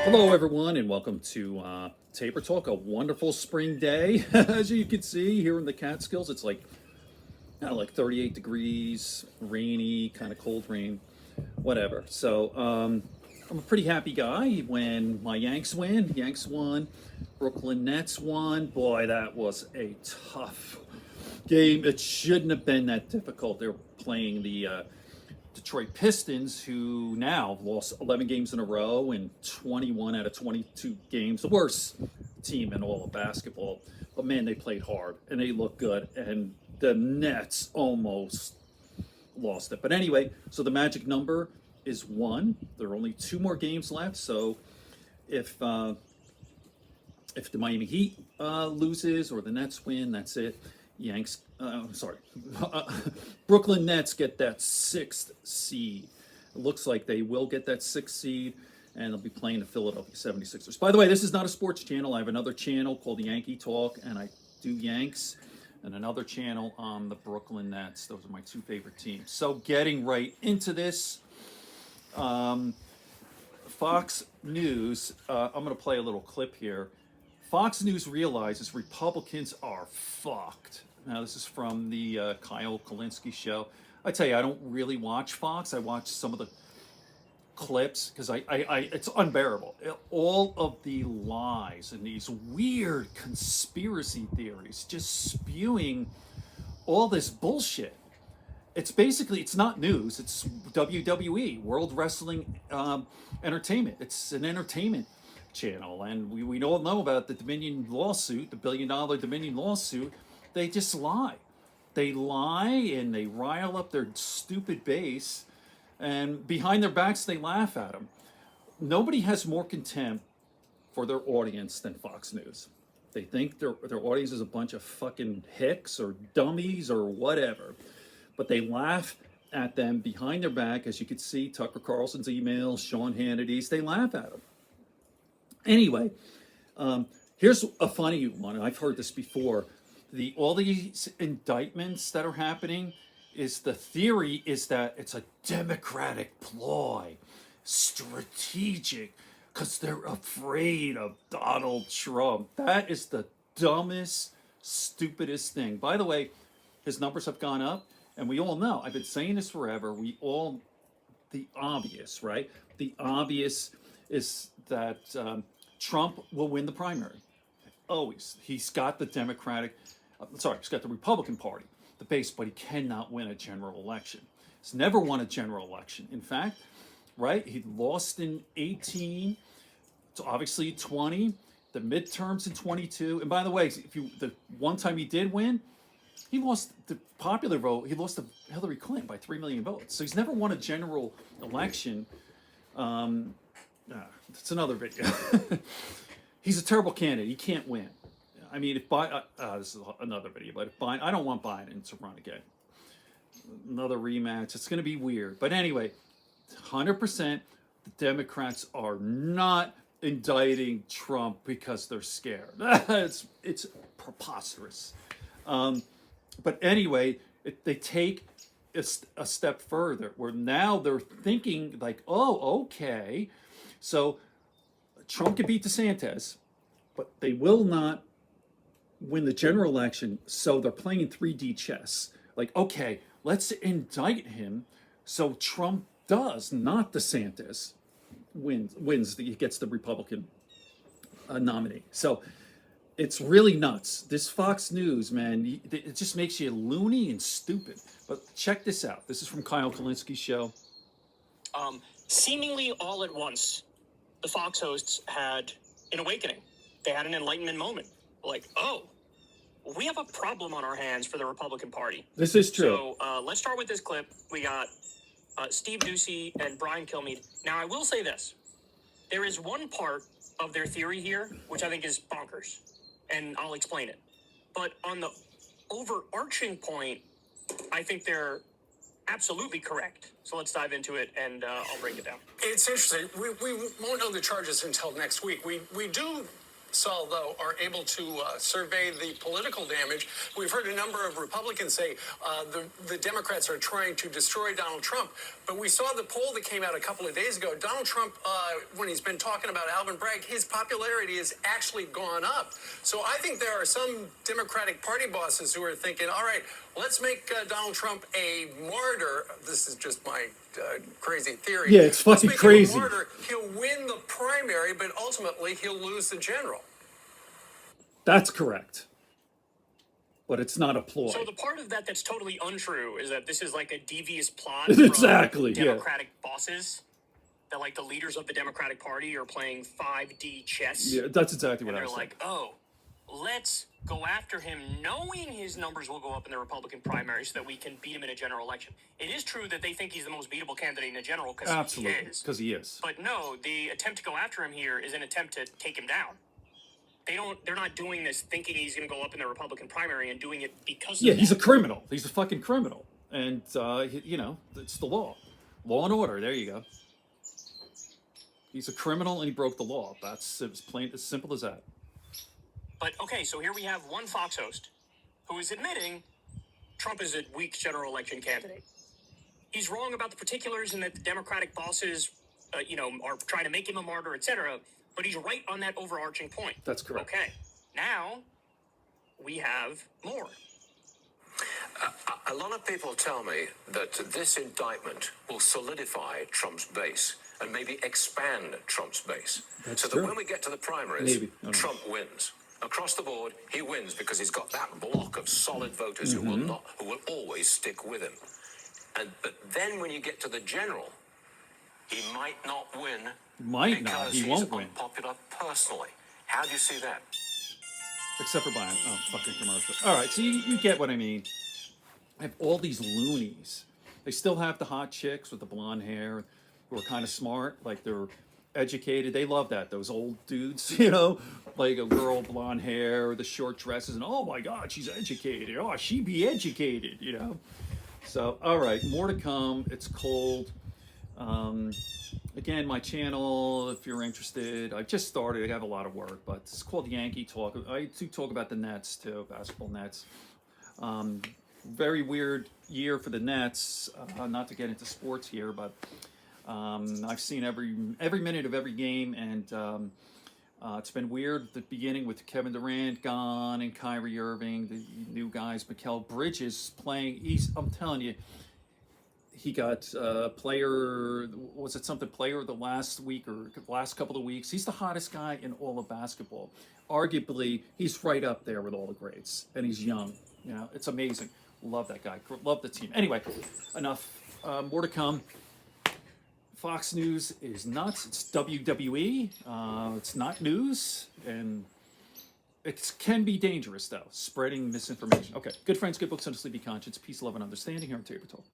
Hello, everyone, and welcome to Taper Talk. A wonderful spring day, as you can see here in the Catskills. It's like 38 degrees, rainy, kind of cold rain, whatever. So I'm a pretty happy guy when my Yanks win. Yanks won, Brooklyn Nets won. Boy, that was a tough game. It shouldn't have been that difficult. They're playing the Detroit Pistons, who now lost 11 games in a row and 21 out of 22 games. The worst team in all of basketball. But man, they played hard and they looked good. And the Nets almost lost it. But anyway, so the magic number is 1. There are only 2 more games left. So if the Miami Heat loses or the Nets win, that's it. Yanks, sorry, Brooklyn Nets get that 6th seed. It looks like they will get that 6th seed, and they'll be playing the Philadelphia 76ers. By the way, this is not a sports channel. I have another channel called Yankee Talk, and I do Yanks, and another channel on the Brooklyn Nets. Those are my 2 favorite teams. So getting right into this, Fox News, I'm going to play a little clip here. Fox News realizes Republicans are fucked. Now, this is from the Kyle Kulinski show. I tell you, I don't really watch Fox. I watch some of the clips because it's unbearable. All of the lies and these weird conspiracy theories just spewing all this bullshit. It's basically, it's not news. It's WWE, World Wrestling Entertainment. It's an entertainment channel, and we all know about the Dominion lawsuit, the $1 billion Dominion lawsuit. They just lie. They lie and they rile up their stupid base, and behind their backs they laugh at them. Nobody has more contempt for their audience than Fox News. They think their audience is a bunch of fucking hicks or dummies or whatever, but they laugh at them behind their back. As you can see, Tucker Carlson's emails, Sean Hannity's, they laugh at them. Anyway, here's a funny one. I've heard this before. All these indictments that are happening, is the theory is that it's a Democratic ploy, strategic, because they're afraid of Donald Trump. That is the dumbest, stupidest thing. By the way, his numbers have gone up, and we all know. I've been saying this forever. The obvious, right? The obvious is that Trump will win the primary. Always. He's got the he's got the Republican Party, the base, but he cannot win a general election. He's never won a general election. In fact, right, he lost in 18, so obviously 20, the midterms in 22. And by the way, the one time he did win, he lost the popular vote. He lost to Hillary Clinton by 3 million votes. So he's never won a general election. It's another video. He's a terrible candidate. He can't win. I mean, if Biden, this is another video, but if Biden, I don't want Biden to run again. Another rematch. It's going to be weird. But anyway, 100% the Democrats are not indicting Trump because they're scared. It's preposterous. But anyway, they take a step further, where now they're thinking like, oh, okay, so Trump can beat DeSantis, but they will not win the general election, so they're playing 3D chess. Like, okay, let's indict him so Trump does, not DeSantis, he gets the Republican nominee. So it's really nuts. This Fox News, man, it just makes you loony and stupid. But check this out. This is from Kyle Kulinski's show. Seemingly all at once, the Fox hosts had an awakening. They had an enlightenment moment. Like, oh, we have a problem on our hands for the Republican Party. This is true. So let's start with this clip. We got Steve Doocy and Brian Kilmeade. Now, I will say this. There is one part of their theory here, which I think is bonkers, and I'll explain it. But on the overarching point, I think they're absolutely correct. So let's dive into it, and I'll break it down. It's interesting. We won't know the charges until next week. We do Saul, though, are able to survey the political damage. We've heard a number of Republicans say the Democrats are trying to destroy Donald Trump. But we saw the poll that came out a couple of days ago. Donald Trump, when he's been talking about Alvin Bragg, his popularity has actually gone up. So I think there are some Democratic Party bosses who are thinking, all right, let's make Donald Trump a martyr. This is just my crazy theory. Yeah, it's fucking let's make crazy. him a martyr. He'll win the primary, but ultimately he'll lose the general. That's correct. But it's not a ploy. So the part of that that's totally untrue is that this is like a devious plot Exactly, from yeah. Democratic bosses. That like the leaders of the Democratic Party are playing 5D chess. Yeah, that's exactly what And I they're was saying. like, oh, let's go after him knowing his numbers will go up in the Republican primary so that we can beat him in a general election. It is true that they think he's the most beatable candidate in a general because he Absolutely, is. because he is. But no, the attempt to go after him here is an attempt to take him down. They're not doing this thinking he's going to go up in the Republican primary and doing it because Yeah, of he's a that. criminal. He's a fucking criminal. And, you know, it's the law. Law and order. There you go. He's a criminal and he broke the law. That's as plain, as simple as that. But okay, so here we have one Fox host who is admitting Trump is a weak general election candidate. He's wrong about the particulars and that the Democratic bosses, are trying to make him a martyr, etc. But he's right on that overarching point. That's correct. Okay, now we have more. A lot of people tell me that this indictment will solidify Trump's base and maybe expand Trump's base. That's so true. that when we get to the primaries, Maybe. I don't know. Trump wins. Across the board, he wins because he's got that block of solid voters who will always stick with him. But then when you get to the general, he might not win Might not. because He he's won't win. unpopular personally. How do you see that? Except for buying. Oh, fucking commercial. All right, so you get what I mean. I have all these loonies. They still have the hot chicks with the blonde hair who are kind of smart, like they're educated. They love that. Those old dudes, like a girl, blonde hair, the short dresses, and oh my God, she's educated. Oh, she be educated, So, all right, more to come. It's cold. Again, my channel, if you're interested, I just started. I have a lot of work, but it's called Yankee Talk. I do talk about the Nets too, basketball Nets. Very weird year for the Nets. Not to get into sports here, but I've seen every minute of every game, and it's been weird at the beginning with Kevin Durant gone and Kyrie Irving, the new guys. Mikal Bridges playing. I'm telling you, he got player of the last week or last couple of weeks. He's the hottest guy in all of basketball. Arguably, he's right up there with all the greats, and he's young. It's amazing. Love that guy. Love the team. Anyway, enough. More to come. Fox News is nuts. It's WWE. It's not news, and it can be dangerous though. Spreading misinformation. Okay. Good friends, good books, honestly, be conscious. Peace, love, and understanding here on Tabor Talk.